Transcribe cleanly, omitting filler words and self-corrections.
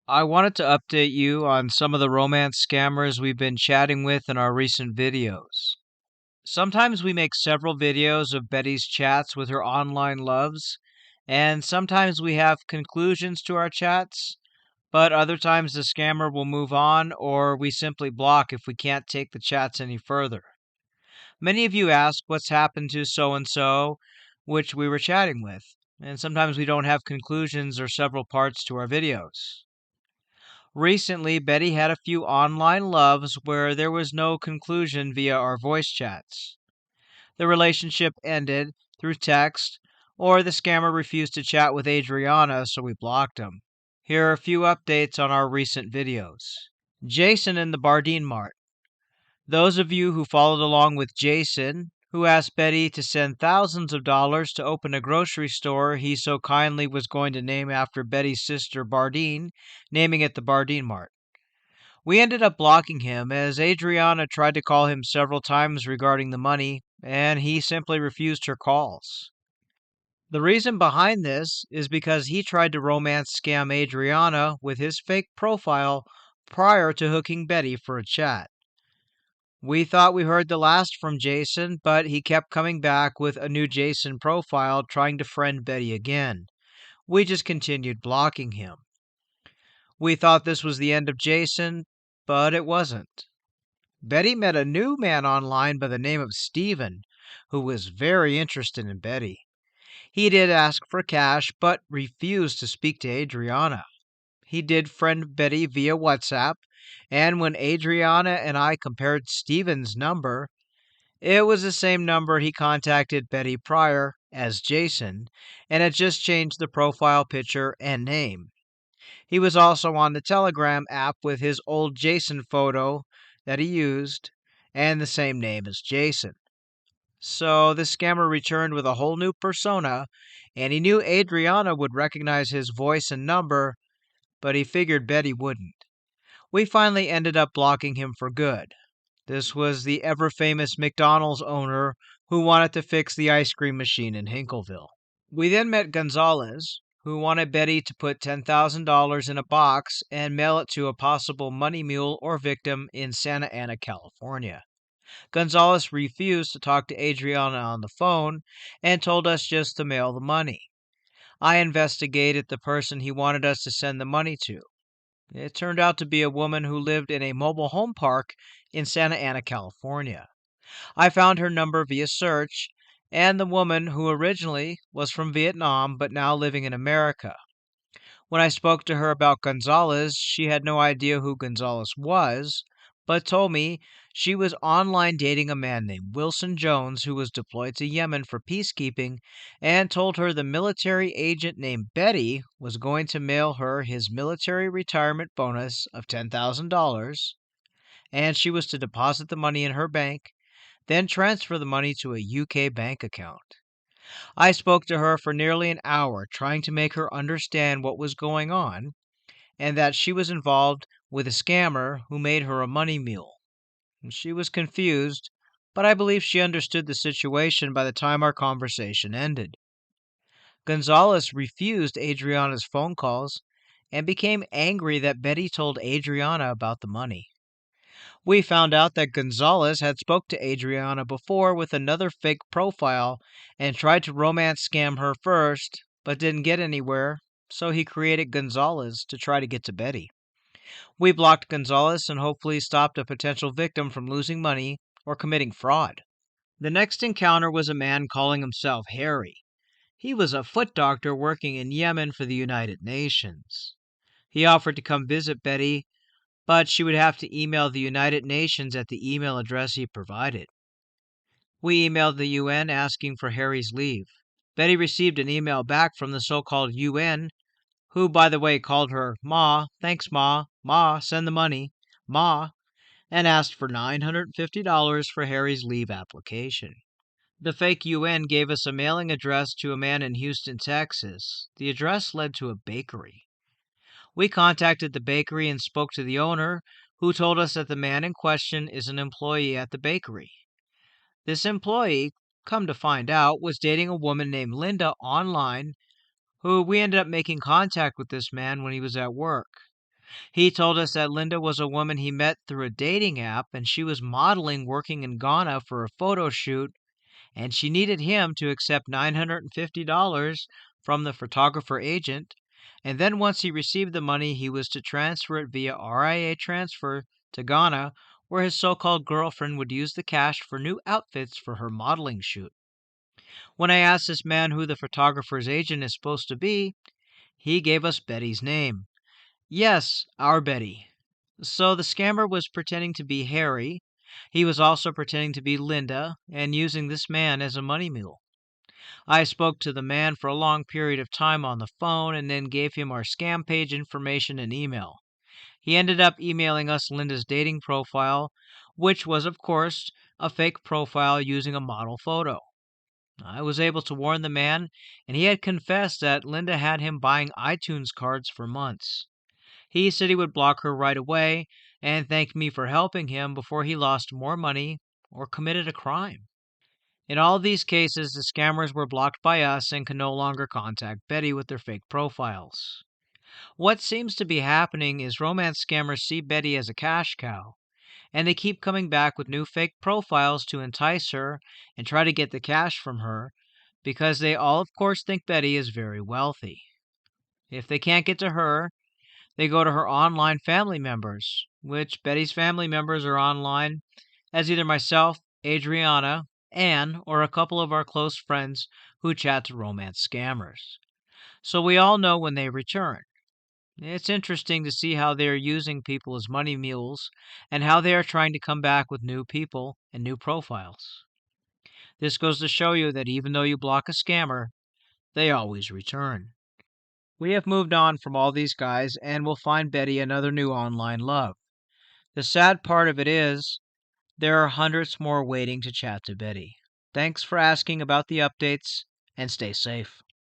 I wanted to update you on some of the romance scammers we've been chatting with in our recent videos. Sometimes we make several videos of Betty's chats with her online loves, and sometimes we have conclusions to our chats, but other times the scammer will move on or we simply block if we can't take the chats any further. Many of you ask what's happened to so and so, which we were chatting with, and sometimes we don't have conclusions or several parts to our videos. Recently, Betty had a few online loves where there was no conclusion via our voice chats. The relationship ended through text, or the scammer refused to chat with Adriana, so we blocked him. Here are a few updates on our recent videos. Jason in the Bardeen Mart. Those of you who followed along with Jason, who asked Betty to send thousands of dollars to open a grocery store he so kindly was going to name after Betty's sister Bardeen, naming it the Bardeen Mart. We ended up blocking him as Adriana tried to call him several times regarding the money, and he simply refused her calls. The reason behind this is because he tried to romance scam Adriana with his fake profile prior to hooking Betty for a chat. We thought we heard the last from Jason, but he kept coming back with a new Jason profile trying to friend Betty again. We just continued blocking him. We thought this was the end of Jason, but it wasn't. Betty met a new man online by the name of Steven, who was very interested in Betty. He did ask for cash, but refused to speak to Adriana. He did friend Betty via WhatsApp, and when Adriana and I compared Steven's number, it was the same number he contacted Betty prior as Jason, and had just changed the profile picture and name. He was also on the Telegram app with his old Jason photo that he used, and the same name as Jason. So the scammer returned with a whole new persona, and he knew Adriana would recognize his voice and number, but he figured Betty wouldn't. We finally ended up blocking him for good. This was the ever famous McDonald's owner who wanted to fix the ice cream machine in Hinkleville. We then met Gonzalez, who wanted Betty to put $10,000 in a box and mail it to a possible money mule or victim in Santa Ana, California. Gonzalez refused to talk to Adriana on the phone and told us just to mail the money. I investigated the person he wanted us to send the money to. It turned out to be a woman who lived in a mobile home park in Santa Ana, California. I found her number via search, and the woman who originally was from Vietnam but now living in America. When I spoke to her about Gonzalez, she had no idea who Gonzalez was, but told me she was online dating a man named Wilson Jones who was deployed to Yemen for peacekeeping, and told her the military agent named Betty was going to mail her his military retirement bonus of $10,000, and she was to deposit the money in her bank, then transfer the money to a UK bank account. I spoke to her for nearly an hour, trying to make her understand what was going on and that she was involved with a scammer who made her a money mule. She was confused, but I believe she understood the situation by the time our conversation ended. Gonzalez refused Adriana's phone calls and became angry that Betty told Adriana about the money. We found out that Gonzalez had spoke to Adriana before with another fake profile and tried to romance scam her first, but didn't get anywhere, so he created Gonzalez to try to get to Betty. We blocked Gonzalez and hopefully stopped a potential victim from losing money or committing fraud. The next encounter was a man calling himself Harry. He was a foot doctor working in Yemen for the United Nations. He offered to come visit Betty, but she would have to email the United Nations at the email address he provided. We emailed the UN asking for Harry's leave. Betty received an email back from the so-called UN, who, by the way, called her Ma, thanks Ma, Ma, send the money, Ma, and asked for $950 for Harry's leave application. The fake UN gave us a mailing address to a man in Houston, Texas. The address led to a bakery. We contacted the bakery and spoke to the owner, who told us that the man in question is an employee at the bakery. This employee, come to find out, was dating a woman named Linda online, who we ended up making contact with this man when he was at work. He told us that Linda was a woman he met through a dating app and she was modeling working in Ghana for a photo shoot, and she needed him to accept $950 from the photographer agent, and then once he received the money, he was to transfer it via RIA transfer to Ghana, where his so-called girlfriend would use the cash for new outfits for her modeling shoot. When I asked this man who the photographer's agent is supposed to be, he gave us Betty's name. Yes, our Betty. So the scammer was pretending to be Harry. He was also pretending to be Linda and using this man as a money mule. I spoke to the man for a long period of time on the phone and then gave him our scam page information and email. He ended up emailing us Linda's dating profile, which was, of course, a fake profile using a model photo. I was able to warn the man, and he had confessed that Linda had him buying iTunes cards for months. He said he would block her right away and thank me for helping him before he lost more money or committed a crime. In all these cases, the scammers were blocked by us and can no longer contact Betty with their fake profiles. What seems to be happening is romance scammers see Betty as a cash cow, and they keep coming back with new fake profiles to entice her and try to get the cash from her because they all, of course, think Betty is very wealthy. If they can't get to her, they go to her online family members, which Betty's family members are online as either myself, Adriana, Anne, or a couple of our close friends who chat to romance scammers. So we all know when they return. It's interesting to see how they are using people as money mules and how they are trying to come back with new people and new profiles. This goes to show you that even though you block a scammer, they always return. We have moved on from all these guys and will find Betty another new online love. The sad part of it is, there are hundreds more waiting to chat to Betty. Thanks for asking about the updates, and stay safe.